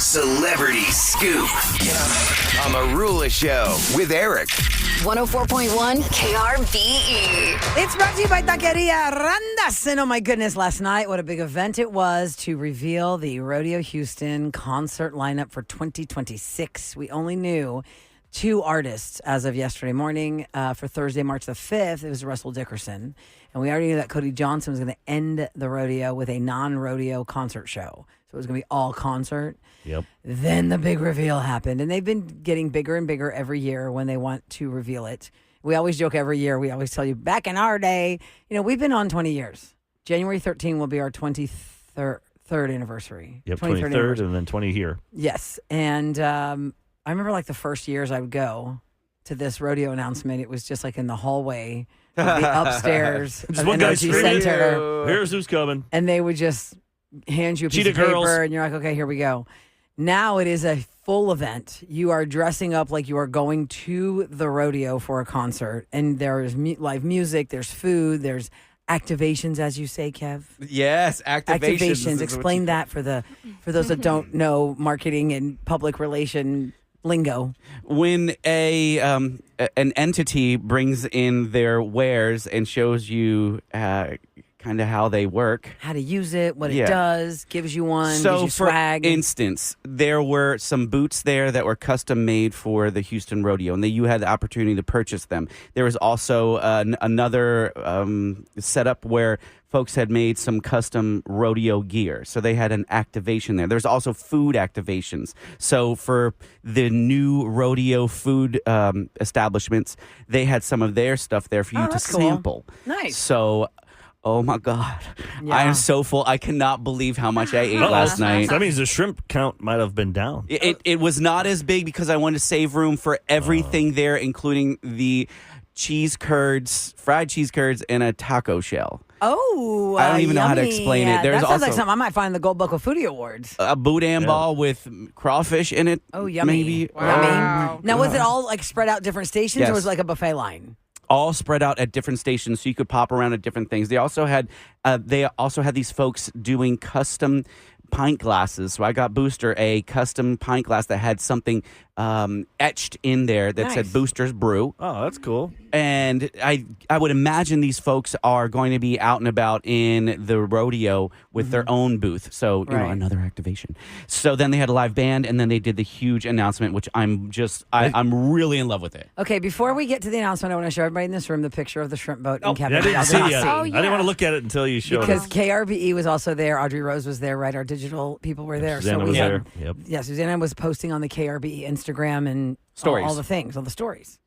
Celebrity Scoop on the Roula Show with Eric. 104.1 KRBE. It's brought to you by Taqueria Randas. And oh my goodness, last night, what a big event it was to reveal the Rodeo Houston concert lineup for 2026. We only knew 2 artists as of yesterday morning. For Thursday, March the 5th, it was Russell Dickerson. And we already knew that Cody Johnson was going to end the rodeo with a non-rodeo concert show. So it was going to be all concert. Yep. Then the big reveal happened. And they've been getting bigger and bigger every year when they want to reveal it. We always joke every year. We always tell you, back in our day, we've been on 20 years. January 13 will be our 23rd anniversary. Yep, 23rd and then 20 here. Yes. And I remember like the first years I would go to this rodeo announcement. It was just like in the hallway of the upstairs Just of one guy Energy screaming, Center. Here's who's coming. And they would just hand you a piece Cheetah of paper girls. and you're like, okay, here we go. Now it is a full event. You are dressing up like you are going to the rodeo for a concert. And there is live music, there's food, there's activations, as you say, Kev. Yes, activations. Explain that for those that don't know marketing and public relation lingo. When an entity brings in their wares and shows you kind of how they work. How to use it, what it does, gives you one, So gives you swag. for instance, there were some boots there that were custom made for the Houston Rodeo, and you had the opportunity to purchase them. There was also another setup where folks had made some custom rodeo gear. So they had an activation there. There's also food activations. So for the new rodeo food establishments, they had some of their stuff there for you to that's cool. sample. Nice. So, oh my God. Yeah. I am so full. I cannot believe how much I ate last night. That means the shrimp count might have been down. It was not as big because I wanted to save room for everything there, including the cheese curds, fried cheese curds, and a taco shell. Oh, I don't even know how to yummy. explain it. There's that sounds like also- something I might find in the Gold Buckle Foodie Awards. A boudin ball with crawfish in it. Oh, yummy. Maybe. Yummy. Now, was it all like spread out different stations Yes. or was it like a buffet line? All spread out at different stations, so you could pop around at different things. They also had these folks doing custom pint glasses. So I got Booster a custom pint glass that had something etched in there that said Nice. Booster's Brew. Oh, that's cool. And I would imagine these folks are going to be out and about in the rodeo with their own booth. So, Right. another activation. So then they had a live band, and then they did the huge announcement, which I'm really in love with it. Okay, before we get to the announcement, I want to show everybody in this room the picture of the shrimp boat in Kevin. I didn't Y'all see did it. not Oh, I didn't want to look at it until you showed Because it. KRBE was also there. Audrey Rose was there, right? Our digital people were there. Susanna so we was had, there. Yep. Yeah, Susanna was posting on the KRBE Instagram and Stories. all the things, all the stories.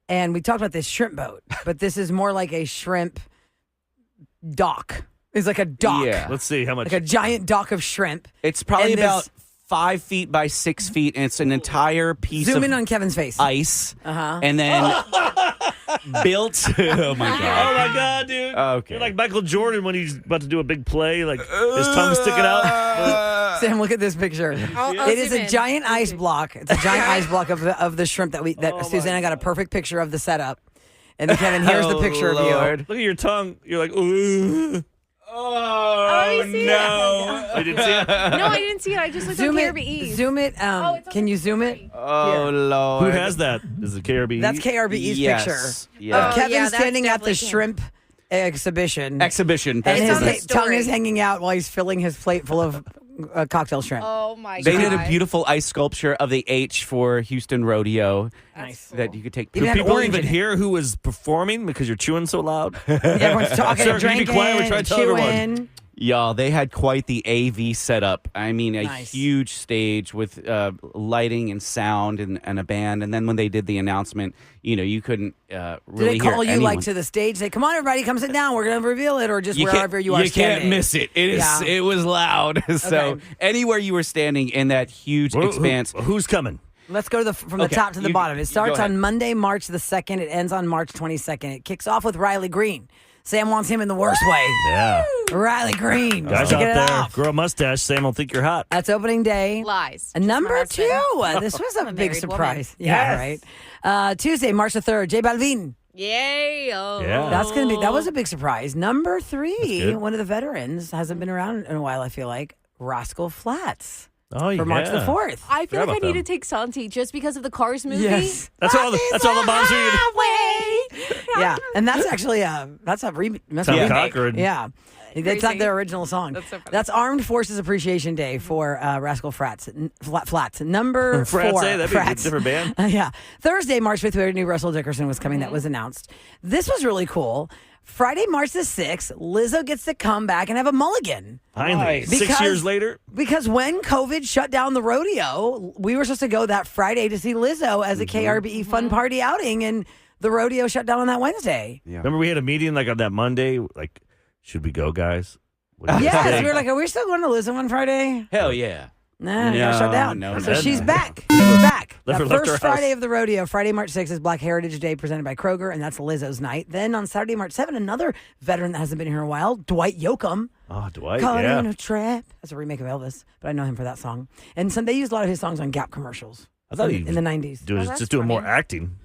And we talked about this shrimp boat, but this is more like a shrimp dock. It's like a dock. Yeah. Let's see how much. Like a giant dock of shrimp. It's probably And this- about 5 feet by 6 feet, and it's an entire piece Zoom of in on Kevin's face. ice. Uh-huh. And then built. Oh, my Oh God. my God, dude! Okay. You're like Michael Jordan when he's about to do a big play, like his tongue sticking out. Sam, look at this picture. It is a giant ice block. It's a giant ice block of the shrimp that Susanna got a perfect picture of the setup. And then Kevin, here's the picture of you. Lord. Look at your tongue. You're like, ooh. Oh, you see no. I didn't see it. No, I didn't see it. I just looked Zoom on it. KRBE. Zoom it. it's on Can you zoom it? Oh, Lord. Who has that? Is it KRBE? That's KRBE's Yes. picture Yeah. of Oh, Kevin yeah, that's standing at the definitely him. shrimp exhibition. Exhibition. and That's It's his on the the best. tongue story. is hanging out while he's filling his plate full of cocktail shrimp. Oh my They god. did a beautiful ice sculpture of the H for Houston Rodeo Nice. that you could take Even Do had people orange even in it. hear who was performing because you're chewing so loud? Everyone's talking Sir, and can you be drinking, quiet? We're trying to tell everyone. chewing. Y'all, they had quite the AV setup. I mean, a Nice. huge stage with lighting and sound and a band. And then when they did the announcement, you couldn't Do really they call hear you like anyone. to the stage? Say, "Come on, everybody, come sit down. We're going to reveal it," or just You wherever you are you standing. can't miss it. It is. Yeah. It was loud. So Okay. anywhere you were standing in that huge expanse. Who's coming? Let's go to from the Okay, top to the you- bottom. It you starts go ahead. on Monday, March the 2nd. It ends on March 22nd. It kicks off with Riley Green. Sam wants him in the worst way. Yeah. Riley Green. Guys Kick out it there, off. grow a mustache. Sam will think you're hot. That's opening day. Lies. And number Just my 2. husband. This was a I'm a big married surprise. woman. Yeah, Yes. right. Tuesday, March the 3rd. J Balvin. Yay. Oh. Yeah. That was a big surprise. Number 3, good. one of the veterans, hasn't been around in a while, I feel like. Rascal Flatts. Oh, for March the 4th. I feel Forgot like I about need to them. take Santi just because of the Cars movie. Yes. That's all the moms are eating. Yeah, and that's actually that's a Tom remake. Cochran. Yeah. That's not their original song. That's so funny. That's Armed Forces Appreciation Day for Rascal Flats. Number France, 4. that'd be a different band. Yeah. Thursday, March 5th, we already knew Russell Dickerson was coming. That was announced. This was really cool. Friday, March the 6th, Lizzo gets to come back and have a mulligan. Finally, Because- 6 years later. Because when COVID shut down the rodeo, we were supposed to go that Friday to see Lizzo as a KRBE fun party outing, and the rodeo shut down on that Wednesday. Yeah. Remember we had a meeting like on that Monday. Like, should we go, guys? What do you guys Yes, think? we were like, are we still going to Lizzo on Friday? Hell yeah. Nah, it got shut down. No, So no, she's no. back. We're back. Left That her first house. Friday of the rodeo, Friday, March 6th, is Black Heritage Day presented by Kroger, and that's Lizzo's night. Then on Saturday, March 7th, another veteran that hasn't been here in a while, Dwight Yoakam. Oh, Dwight, Caught yeah. in a trap. That's a remake of Elvis, but I know him for that song. And so they used a lot of his songs on Gap commercials. I thought he in the 90s. that's just doing more funny. acting.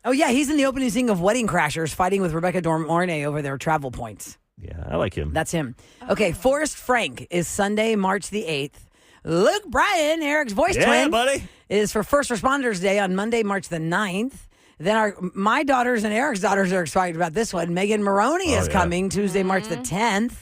Oh, yeah, he's in the opening scene of Wedding Crashers fighting with Rebecca Dormorne over their travel points. Yeah, I like him. That's him. Okay, Forrest Frank is Sunday, March the 8th. Luke Bryan, Eric's voice Yeah, twin, buddy. is for First Responders Day on Monday, March the 9th. Then my daughters and Eric's daughters are excited about this one. Megan Maroney is yeah. coming Tuesday, March the 10th.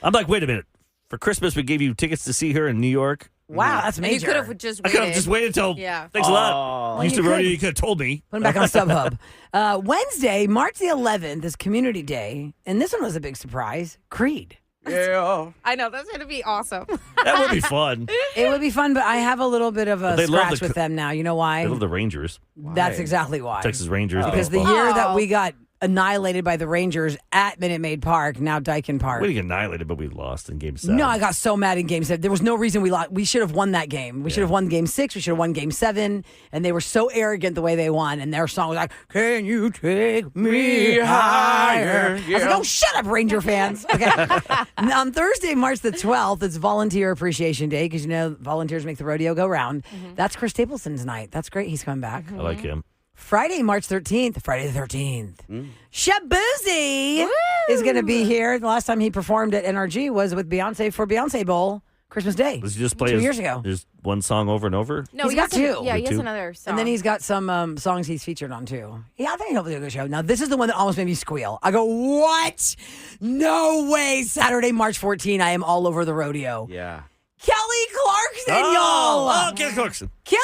I'm like, wait a minute. For Christmas, we gave you tickets to see her in New York. Wow, that's And you major. could have just I waited. could have just waited till. Yeah. Thanks a lot. Houston you Rodeo, could. you could have told me. Put him back on StubHub. Wednesday, March the 11th is Community Day. And this one was a big surprise. Creed. Yeah. I know, that's going to be awesome. That would be fun. It would be fun, but I have a little bit of a They love scratch the with them now. You know why? I love the Rangers. That's exactly why. Texas Rangers. Because the baseball. year that Oh. we got annihilated by the Rangers at Minute Maid Park, now Daikin Park. We didn't get annihilated, but we lost in Game 7. No, I got so mad in Game 7. There was no reason we lost. We should have won that game. We should have won Game 6. We should have won Game 7. And they were so arrogant the way they won. And their song was like, "Can you take me higher?" I was like, "Oh, shut up, Ranger fans." Okay. And on Thursday, March the 12th, it's Volunteer Appreciation Day because, you know, volunteers make the rodeo go round. That's Chris Stapleton's night. That's great. He's coming back. I like him. Friday, March 13th, Friday the 13th. Shabuzi is going to be here. The last time he performed at NRG was with Beyonce for Beyonce Bowl, Christmas Day. Does he just play 2 years ago. Just one song over and over? No, He's he got has two. Yeah, he has Two. another song. And then he's got some songs he's featured on too. Yeah, I think he'll do a good show. Now, this is the one that almost made me squeal. I go, what? No way. Saturday, March 14, I am all over the rodeo. Yeah. Kelly Clarkson, y'all. Oh, Kelly Clarkson. Kelly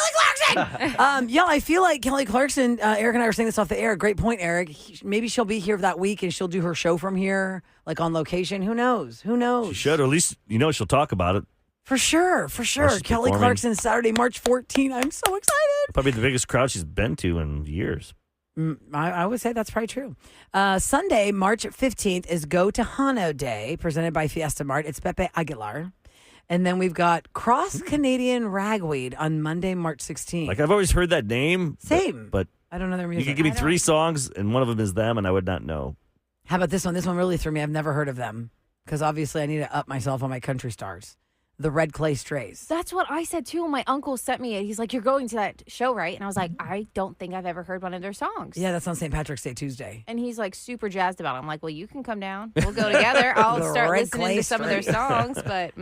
Clarkson! Y'all, I feel like Kelly Clarkson, Eric and I were saying this off the air. Great point, Eric. Maybe she'll be here that week and she'll do her show from here, like on location. Who knows? Who knows? She should, or at least, she'll talk about it. For sure, for sure. she's Kelly performing. Clarkson, Saturday, March 14. I'm so excited. Probably the biggest crowd she's been to in years. I would say that's probably true. Sunday, March 15th is Go to Hano Day, presented by Fiesta Mart. It's Pepe Aguilar. And then we've got Cross Canadian Ragweed on Monday, March 16th. Like, I've always heard that name. Same. But I don't know their you music. could give me 3 songs, and one of them is them, and I would not know. How about this one? This one really threw me. I've never heard of them because obviously I need to up myself on my country stars. The Red Clay Strays. That's what I said too. My uncle sent me it. He's like, "You're going to that show, right?" And I was like, "I don't think I've ever heard one of their songs." Yeah, that's on St. Patrick's Day Tuesday. And he's like super jazzed about it. I'm like, "Well, you can come down. We'll go together. I'll The start Red listening Clay to some of their Strays. songs." But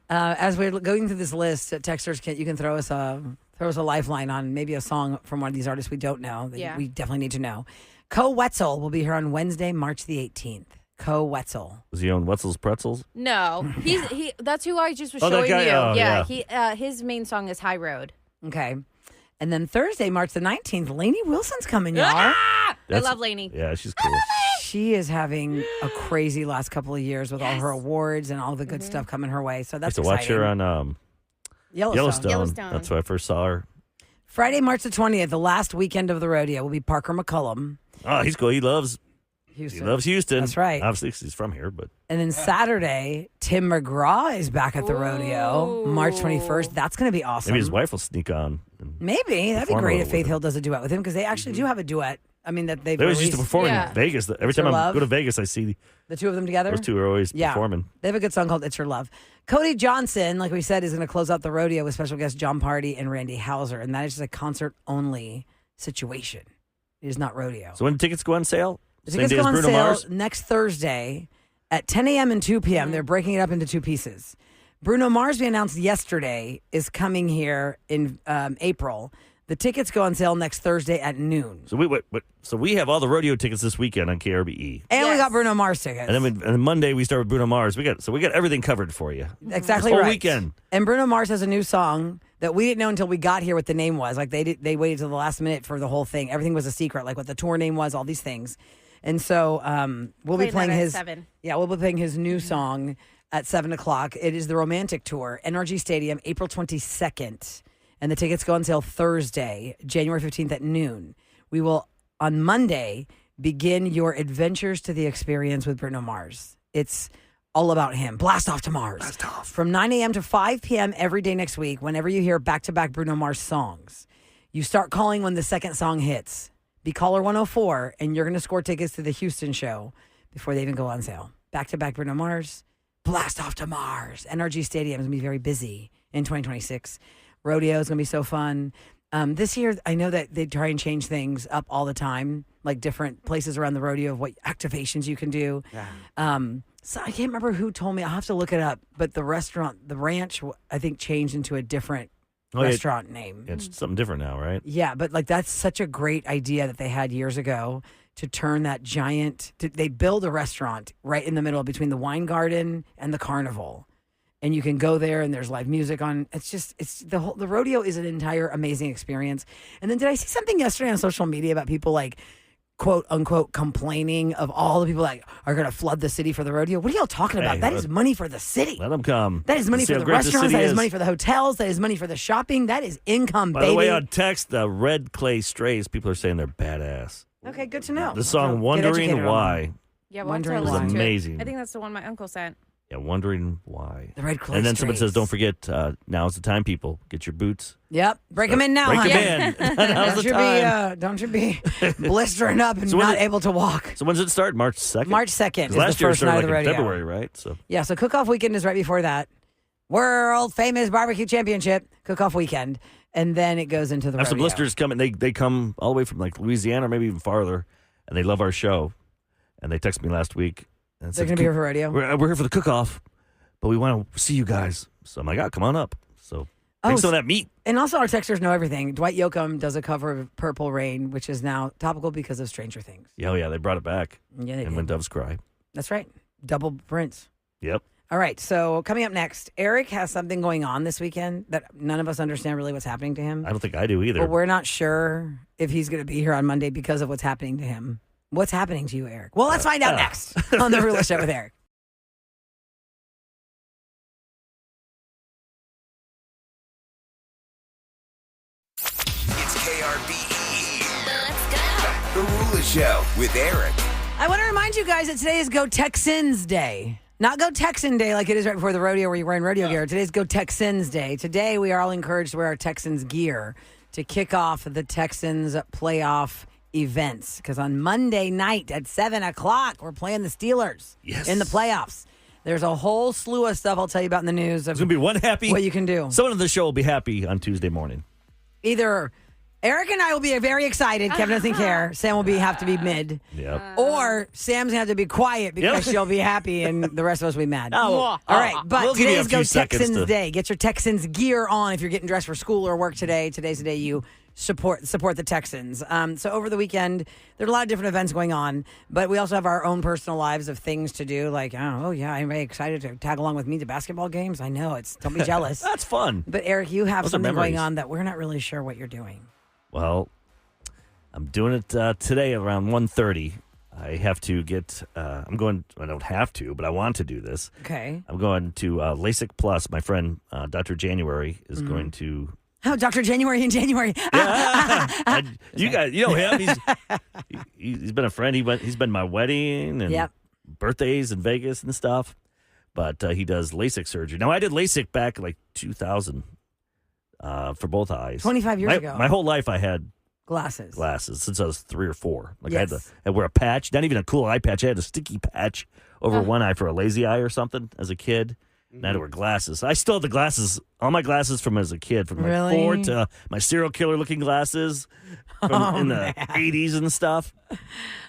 As we're going through this list, texters, you can throw us a lifeline on maybe a song from one of these artists we don't know that Yeah. we definitely need to know. Co Wetzel will be here on Wednesday, March the 18th. Co Wetzel. Does he own Wetzel's Pretzels? no, he. That's who I just was Oh, that showing guy? you. Oh, yeah, yeah. he. His main song is High Road. Okay. And then Thursday, March the 19th, Lainey Wilson's coming, y'all. I That's- love Lainey. Yeah, she's cool. She is having a crazy last couple of years with all her awards and all the good stuff coming her way. So I used that's to watch exciting. her on Yellowstone. Yellowstone. That's where I first saw her. Friday, March the 20th, the last weekend of the rodeo, will be Parker McCullum, Oh, he's cool. He loves Houston. Houston. That's right. Obviously, 'cause he's from here, but And then Saturday, Tim McGraw is back at the rodeo, March 21st. That's going to be awesome. maybe his wife will sneak on. And Maybe. That'd be perform a great little if Faith with Hill does a duet with him because they actually do have a duet. I mean, that they've they always used to released perform Yeah. in Vegas. Every It's time Your I Love. go to Vegas, I see the two of them together. those two are always Yeah. performing. They have a good song called It's Your Love. Cody Johnson, like we said, is going to close out the rodeo with special guests John Party and Randy Hauser. And that is just a concert-only situation. It is not rodeo. So when do tickets go on sale? The Same tickets day go as on Bruno sale Mars? next Thursday at 10 a.m. and 2 p.m. They're breaking it up into 2 pieces. Bruno Mars, we announced yesterday, is coming here in April. The tickets go on sale next Thursday at noon. So we have all the rodeo tickets this weekend on KRBE. And we Yes. got Bruno Mars tickets. And then Monday we start with Bruno Mars. We got everything covered for you. Exactly This whole right. weekend. And Bruno Mars has a new song that we didn't know until we got here what the name was. Like they waited till the last minute for the whole thing. Everything was a secret, like what the tour name was, all these things. And so we'll be playing that at his 7. Yeah, we'll be playing his new song at 7:00. It is the Romantic Tour, NRG Stadium, April 22nd. And the tickets go on sale Thursday, January 15th at noon. We will, on Monday, begin your adventures to the experience with Bruno Mars. It's all about him. Blast off to Mars. Blast off. From 9 a.m. to 5 p.m. every day next week, whenever you hear back-to-back Bruno Mars songs, you start calling when the second song hits. Be caller 104, and you're going to score tickets to the Houston show before they even go on sale. Back-to-back Bruno Mars. Blast off to Mars. NRG Stadium is going to be very busy in 2026. Rodeo is going to be so fun. This year, I know that they try and change things up all the time, like different places around the rodeo of what activations you can do. Yeah. So I can't remember who told me. I'll have to look it up. But the restaurant, the ranch, I think changed into a different restaurant name. It's something different now, right? Yeah, but like that's such a great idea that they had years ago to turn that giant. They build a restaurant right in the middle between the wine garden and the carnival. And you can go there, and there's live music on. It's the rodeo is an entire amazing experience. And then did I see something yesterday on social media about people like, quote unquote, complaining of all the people that are going to flood the city for the rodeo? What are y'all talking about? That is money for the city. Let them come. That is money See for how the great restaurants. city That is money for the hotels. That is money for the shopping. That is income, By baby. the way, on text, the Red Clay Strays, people are saying they're badass. Okay, good to know. The song So get Wondering educated on Why. that. Yeah, we'll Wondering have to why. listen to it. Amazing. I think that's the one my uncle sent. Yeah, Wondering Why. The Red Clay And then someone Strays. says, don't forget, now's the time, people. Get your boots. Yep, break them in now, Break honey. them in. Now's the time. Don't you be blistering up and So when not did- able to walk. So when's it start? March 2nd? March 2nd is Last the year it first started night like of the in rodeo. February, right? So Yeah, so Cook-Off Weekend is right before that. World famous barbecue championship, Cook-Off Weekend. And then it goes into the I have some rodeo. listeners coming. They come all the way from like Louisiana or maybe even farther, and they love our show. And they texted me last week. And They're said, going to be here for rodeo. We're here for the cook-off, but we want to see you guys. So I'm like, come on up. So bring some of that meat. And also our texters know everything. Dwight Yoakam does a cover of Purple Rain, which is now topical because of Stranger Things. Yeah, oh yeah, they brought it back. Yeah, they And did. When Doves Cry. That's right. Double prints. Yep. All right, so coming up next, Eric has something going on this weekend that none of us understand really what's happening to him. I don't think I do either. But we're not sure if he's going to be here on Monday because of what's happening to him. What's happening to you, Eric? Well, let's find out next on the Roula Show with Eric. It's KRBE. Let's go. The Roula Show with Eric. I want to remind you guys that today is Go Texans Day. Not Go Texan Day like it is right before the rodeo where you're wearing rodeo gear. Today's Go Texans Day. Today we are all encouraged to wear our Texans gear to kick off the Texans playoff events. Because on Monday night at 7 o'clock, we're playing the Steelers in the playoffs. There's a whole slew of stuff I'll tell you about in the news of There's going to be one happy. what you can do. Someone on the show will be happy on Tuesday morning. Either Eric and I will be very excited. Kevin doesn't care. Sam will have to be mid. Yep. Or Sam's going to have to be quiet because she'll be happy and the rest of us will be mad. Oh, All right, but we'll give you a today's few Go seconds Texans to- Day. Get your Texans gear on if you're getting dressed for school or work today. Today's the day you support the Texans. So over the weekend, there are a lot of different events going on, but we also have our own personal lives of things to do. Like, oh yeah, I'm very excited to tag along with me to basketball games. I know don't be jealous. That's fun. But Eric, you have Those are something going memories. on that we're not really sure what you're doing. Well, I'm doing it today around 1:30. I have to get, I don't have to, but I want to do this. Okay. I'm going to LASIK Plus. My friend, Dr. January, is going to. Oh, Dr. January in January. You guys, you know him. He's been a friend. He's been my wedding and Yep. birthdays in Vegas and stuff. But he does LASIK surgery. Now, I did LASIK back in like 2000 for both eyes. 25 years ago. My whole life I had Glasses. since I was 3 or 4. Like I Yes. had wear a patch, not even a cool eye patch. I had a sticky patch over one eye for a lazy eye or something as a kid. And I had to wear glasses. I still have the glasses, all my glasses from as a kid, from like Really? 4 to my serial killer looking glasses from in the 80s and stuff.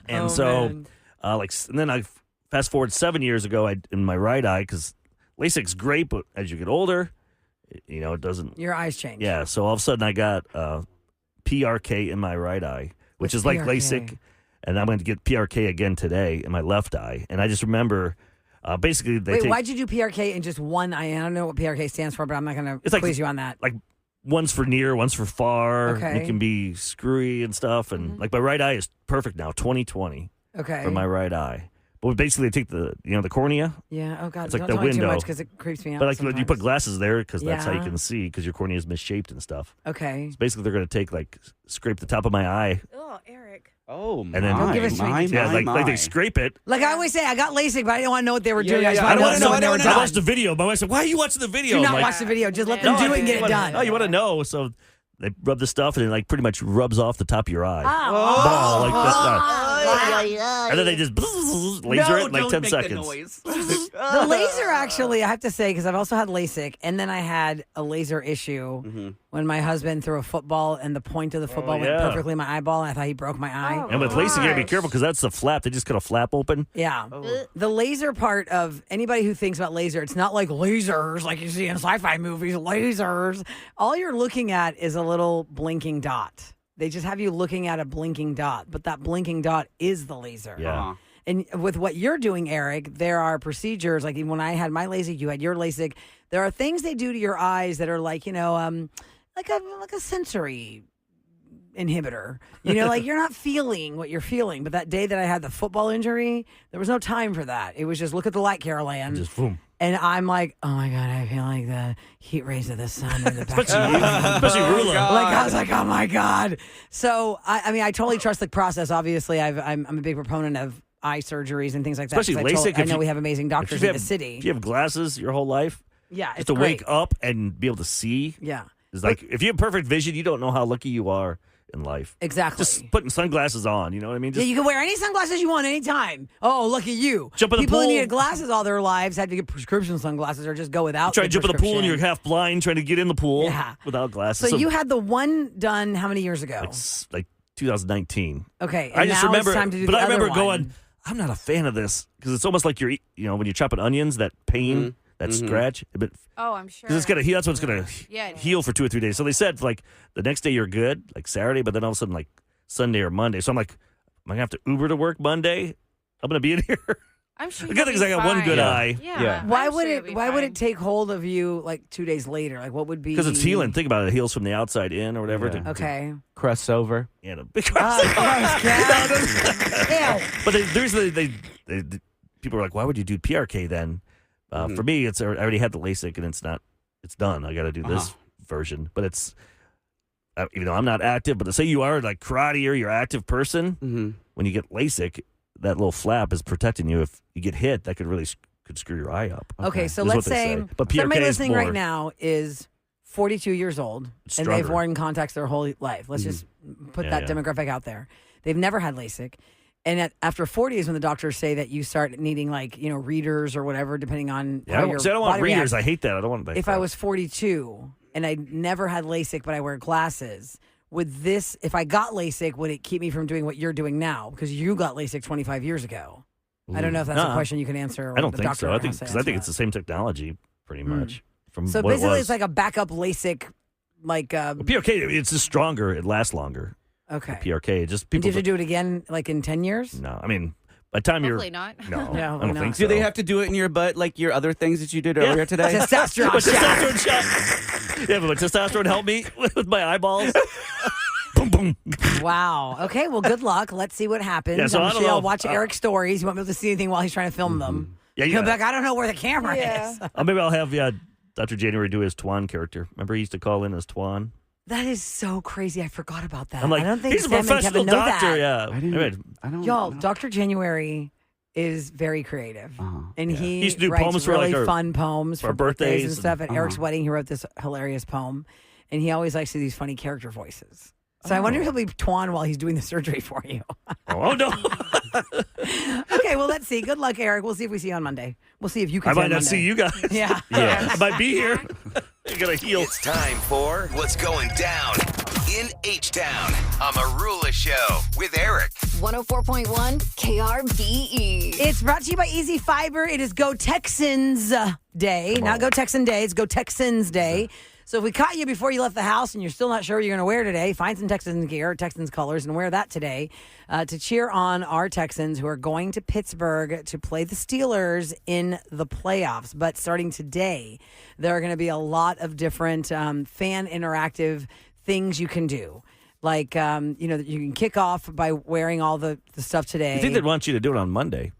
And Oh, so, man. and then I fast forward 7 years ago, in my right eye, because LASIK's great, but as you get older, it doesn't. Your eyes change. Yeah, so all of a sudden I got PRK in my right eye, which What's is like PRK? LASIK, and I'm going to get PRK again today in my left eye. And I just remember, basically, Wait, why'd you do PRK in just one eye? I don't know what PRK stands for, but I'm not going It's to like- quiz you on that. like one's for near, one's for far. Okay. It can be screwy and stuff. And like my right eye is perfect now, 20/20 Okay. for my right eye. But basically, they take the cornea. Yeah. Oh God. It's like Don't the tell me too window. much because it creeps me out. But like when you put sometimes. glasses there, because that's how you Yeah. can see, because your cornea is misshaped and stuff. Okay. So basically, they're going to take scrape the top of my eye. Oh, Eric. Oh, And then- Don't give us too many Yeah, my. like they scrape it. Like I always say, I got LASIK, but I didn't want to know what they were Yeah, doing. yeah, I just yeah. want to I know don't know, when they I were don't I done. watched the video. My wife said, "Why are you watching the video?" Do I'm not like, watch the video. Just let No, them do it and get it wanna- done. Oh, you want to know? So they rub the stuff, and it like pretty much rubs off the top of your eye. Oh. Ball, like that. And then they just laser it in like 10 seconds. The laser, actually, I have to say, because I've also had LASIK, and then I had a laser issue when my husband threw a football, and the point of the football went yeah. perfectly in my eyeball, and I thought he broke my eye. Oh. And with LASIK, you gotta be careful because that's the flap. They just cut a flap open. Yeah. The laser part of anybody who thinks about laser, it's not like lasers like you see in sci-fi movies, lasers. All you're looking at is a little blinking dot. They just have you looking at a blinking dot, but that blinking dot is the laser. Yeah. And with what you're doing, Eric, there are procedures, like even when I had my LASIK, you had your LASIK. There are things they do to your eyes that are like, like a sensory inhibitor. Like you're not feeling what you're feeling. But that day that I had the football injury, there was no time for that. It was just look at the light, Carol Ann. Just boom. And I'm like, oh my God, I feel like the heat rays of the sun in the back. Especially Roula. Like I was like, oh my God. So I mean, I totally trust the process. Obviously, I'm a big proponent of eye surgeries and things like that. Especially 'cause LASIK. I know we have amazing doctors in the city. If you have glasses your whole life, Yeah, just it's to great. wake up and be able to see. Yeah, It's like if you have perfect vision, you don't know how lucky you are in life. exactly. Just putting sunglasses on, you know what I mean? Yeah, Just you can wear any sunglasses you want anytime. Oh, look at you. Jump in the People who pool. needed glasses all their lives had to get prescription sunglasses or just go without try to the jump in the pool and you're prescription. half blind trying to get in the pool Yeah. without glasses. So you had the one done how many years ago? it's like 2019. Okay, and I just now remember, it's time to do but the I remember other going, one. I'm not a fan of this because it's almost like when you're chopping onions, that pain, that scratch. But Oh, I'm sure. because it's gonna heal, that's what's gonna Yeah, it heal for 2 or 3 days. So they said like the next day you're good, like Saturday, but then all of a sudden like Sunday or Monday. So I'm like, am I gonna have to Uber to work Monday? I'm gonna be in here. I'm sure. The good thing is I got one good eye Yeah. Yeah. Why I'm would sure it? it'll be Why would fine. it take hold of you like 2 days later? Like what would be? because it's healing. Think about it; it heals from the outside in or whatever. Yeah. Okay. Crust over. Yeah, big Oh, gross, Cat. Ew. But they people are like, why would you do PRK then? For me, I already had the LASIK and it's done. I got to do this version. But it's even though I'm not active, but to say you are like karate or you're an active person, when you get LASIK, that little flap is protecting you. If you get hit, that could really could screw your eye up. Okay, so is let's what they say, But somebody PRK is listening more right now is 42 years old It's and they've stronger. worn contacts their whole life. Let's just put Yeah, that yeah. demographic out there. They've never had LASIK. And after 40 is when the doctors say that you start needing readers or whatever, depending on Yeah, how your I don't want body readers. reacts. I hate that. I don't want that. If I crap. was 42 and I never had LASIK, but I wear glasses, would this, if I got LASIK, would it keep me from doing what you're doing now? Because you got LASIK 25 years ago. I don't know if that's a Nah. question you can answer. Or I don't the think doctor so. I has think to because I answer think it's that. the same technology, pretty much. From So what basically, it was. it's like a backup LASIK, PRK. It's just stronger. It lasts longer. okay. PRK. It just And do people. you have to do it again, like in 10 years? No, I mean, by the time Hopefully you're not. no, No, I don't no. think so. Do they have to do it in your butt like your other things that you did earlier today? Testosterone But shot. testosterone shot. Yeah, but testosterone helped me with my eyeballs. Boom, boom. Wow. Okay. Well, good luck. Let's see what happens. Yeah, so I I'm don't sure I'll know. watch Eric's stories. You won't be able to see anything while he's trying to film them. Yeah, He'll be like, I don't know where the camera is. Maybe I'll have Dr. January do his Twan character. Remember, he used to call in as Twan. That is so crazy. I forgot about that. I'm like, I don't think he's a Sam and professional Kevin know doctor. that. Yeah, I don't Y'all, know. Dr. January is very creative. And he He used to do writes poems for, really like, our- fun poems for for our birthdays and birthdays stuff. At Eric's wedding, he wrote this hilarious poem. And he always likes to do these funny character voices. So I wonder if he'll be Twan while he's doing the surgery for you. Oh no! Okay, well, let's see. Good luck, Eric. We'll see if we see you on Monday. We'll see if you can I see might on not Monday. see you guys. Yeah. Yeah, I might be here. I gotta heal. It's time for What's Going Down in H-Town on the Roula Show with Eric. 104.1 KRBE. It's brought to you by Easy Fiber. It is Go Texans Day. Not Go Texan Day. It's Go Texans Day. So if we caught you before you left the house and you're still not sure what you're going to wear today, find some Texans gear, Texans colors, and wear that today to cheer on our Texans who are going to Pittsburgh to play the Steelers in the playoffs. But starting today, there are going to be a lot of different fan interactive things you can do. Like, you can kick off by wearing all the stuff today. You think they'd want you to do it on Monday?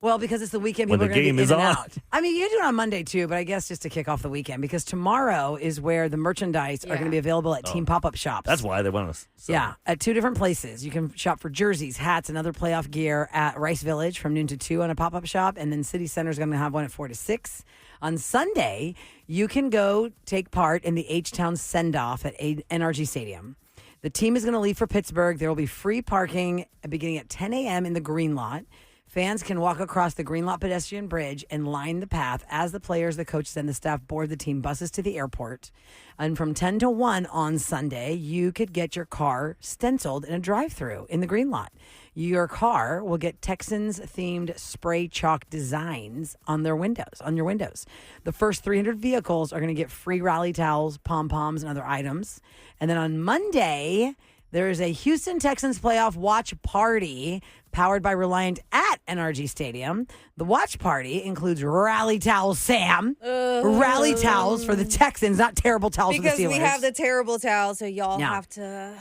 Well, because it's the weekend, When people the are going to game be is in and on. out. I mean, you can do it on Monday, too, but I guess just to kick off the weekend, because tomorrow is where the merchandise are going to be available at team pop-up shops. That's why they want us. Yeah, at 2 different places. You can shop for jerseys, hats, and other playoff gear at Rice Village from noon to 2 on a pop-up shop, and then City Center is going to have one at 4 to 6. On Sunday, you can go take part in the H-Town send-off at NRG Stadium. The team is going to leave for Pittsburgh. There will be free parking beginning at 10 a.m. in the green lot. Fans can walk across the Greenlawn pedestrian bridge and line the path as the players, the coaches, and the staff board the team buses to the airport. And from 10 to 1 on Sunday, you could get your car stenciled in a drive-thru in the green lot. Your car will get Texans-themed spray chalk designs on your windows. The first 300 vehicles are going to get free rally towels, pom-poms, and other items. And then on Monday, there is a Houston Texans playoff watch party powered by Reliant at NRG Stadium. The watch party includes rally towels, Sam. Rally towels for the Texans, not terrible towels for the Steelers. Because we have the terrible towels, so y'all Yeah. have to.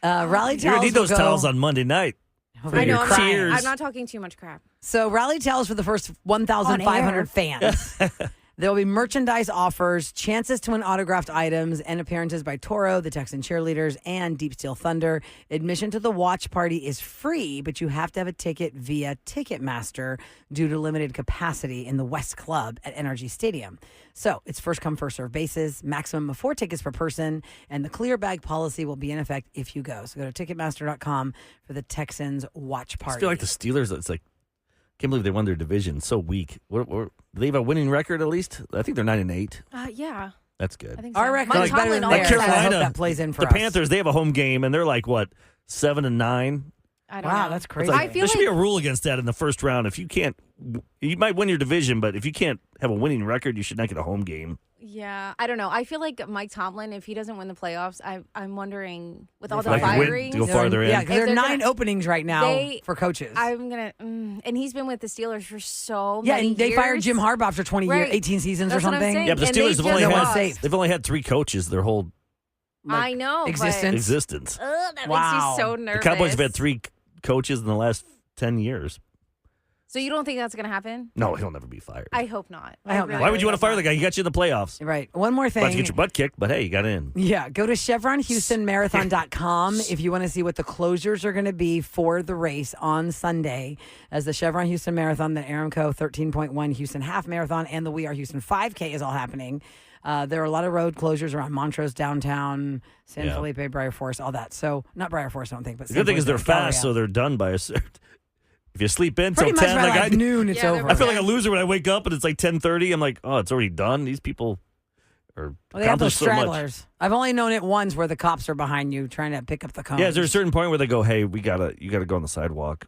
Rally towels. You're going to need those will go- towels on Monday night. For I know, your cheers. I'm not talking too much crap. So rally towels for the first 1,500 fans. There will be merchandise offers, chances to win autographed items, and appearances by Toro, the Texan cheerleaders, and Deep Steel Thunder. Admission to the watch party is free, but you have to have a ticket via Ticketmaster due to limited capacity in the West Club at NRG Stadium. So it's first come, first serve basis, maximum of 4 tickets per person, and the clear bag policy will be in effect if you go. So go to Ticketmaster.com for the Texans watch I party. feel like the Steelers, it's like, can't believe they won their division. So weak. Do they have a winning record at least? I think they're 9-8. Yeah, That's good. I think so. Our record Mike is better than Tomlin theirs. always I says- hope that plays in for the us. Panthers, they have a home game, and they're like, what, 7-9? I don't Wow, know. that's crazy. I feel There should be like a rule against that in the first round. If you can't, you might win your division, but if you can't have a winning record, you should not get a home game. yeah, I don't know. I feel like Mike Tomlin, if he doesn't win the playoffs, I'm wondering with all the Like win- firings. to go farther in. Yeah, because If there are they're 9 gonna- openings right now they- for coaches. I'm gonna, and he's been with the Steelers for so Yeah, many and they years. fired Jim Harbaugh after 20 years, Right. 18 seasons That's or what I'm something. saying. Yeah, but the And they Steelers have only just had- lost. safe. they've only had 3 coaches their whole I know, existence. existence. But, that Wow. makes you so The nervous. Cowboys have had 3 coaches in the last 10 years. So you don't think that's gonna happen? No, he'll never be fired. I hope not. I hope not. Why would you want to fire the guy? He got you in the playoffs. Right. One more About to thing. get your butt kicked, but hey, you got in. Yeah, go to ChevronHoustonMarathon.com if you want to see what the closures are going to be for the race on Sunday as the Chevron Houston Marathon, the Aramco 13.1 Houston Half Marathon, and the We Are Houston 5K is all happening. There are a lot of road closures around Montrose downtown, San Yeah. Felipe, Briar Forest, all that. So, not Briar Forest, I don't think, but The good thing is they're fast, so they're done by a certain. If you sleep in till pretty much 10, by like like noon, it's Yeah, over. I feel like a loser when I wake up and it's like 10:30. I'm like, oh, it's already done. These people are Well, they have those accomplished so much. stragglers. I've only known it once where the cops are behind you trying to pick up the cones. Yeah, is there a certain point where they go, hey, you gotta go on the sidewalk?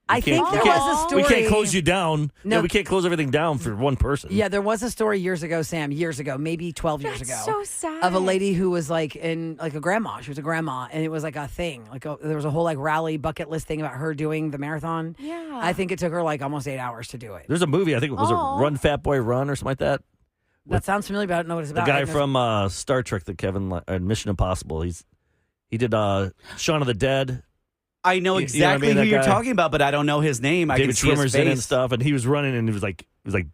I think can't- there we was can't- a story. We can't close you down. No. Yeah, we can't close everything down for one person. Yeah, there was a story years ago, Sam, maybe 12 years That's ago. so sad. Of a lady who was like in like a grandma. She was a grandma, and it was like a thing. There was a whole like rally bucket list thing about her doing the marathon. Yeah. I think it took her like almost 8 hours to do it. There's a movie, I think it was Oh. a Run Fat Boy Run or something like that. That sounds familiar, but I don't know what it's The about. guy Like, from Star Trek, the Mission Impossible. He did Shaun of the Dead. I know You know what I exactly mean, who that you're guy? talking about, but I don't know his name. I can David see his Schwimmer's in it and face. stuff, and he was running, and it was like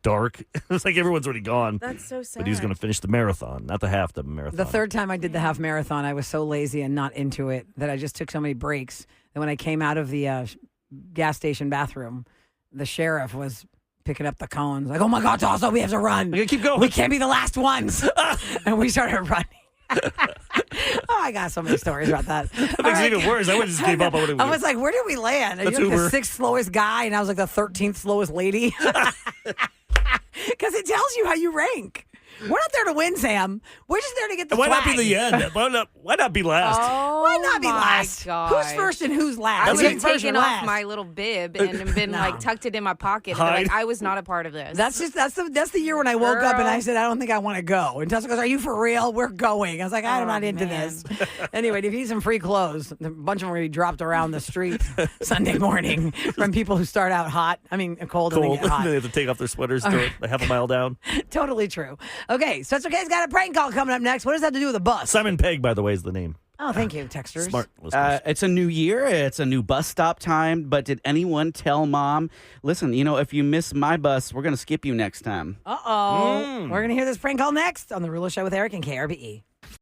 dark. It was like everyone's already gone. That's so sad. But he was going to finish the marathon, not the half the marathon. The third time I did the half marathon, I was so lazy and not into it that I just took so many breaks that when I came out of the gas station bathroom, the sheriff was picking up the cones. Like, oh my God, Tulsa, we have to run. Okay, keep going. We can't be the last ones. And we started running. Oh, I got so many stories about that. That makes it even worse. I would have just gave up. I was like, where did we land? Are That's you like Uber. the 6th slowest guy? And I was like the 13th slowest lady. Because it tells you how you rank. We're not there to win, Sam. We're just there to get the Why not flag. be the end? Why not be last? Oh, Why not be my last? gosh. Who's first and who's last? I Who's would have first or taken off last? my little bib and been like tucked it in my pocket. And been Hide. like, I was not a part of this. That's the year when I woke up and I said, I don't think I want to go. And Tessa goes, are you for real? We're going. I was like, I'm Oh, not into man. this. Anyway, if you need some free clothes, a bunch of them are going to be dropped around the street Sunday morning from people who start out hot. I mean, cold and then Cold. get hot. They have to take off their sweaters to a half a mile down. Totally true. Okay, Special K's got a prank call coming up next. What does that have to do with a bus? Simon Pegg, by the way, is the name. Oh, thank you, texters. Smart listeners. It's a new year. It's a new bus stop time. But did anyone tell mom, listen, if you miss my bus, we're going to skip you next time? Uh-oh. We're going to hear this prank call next on The Roula Show with Eric and KRBE.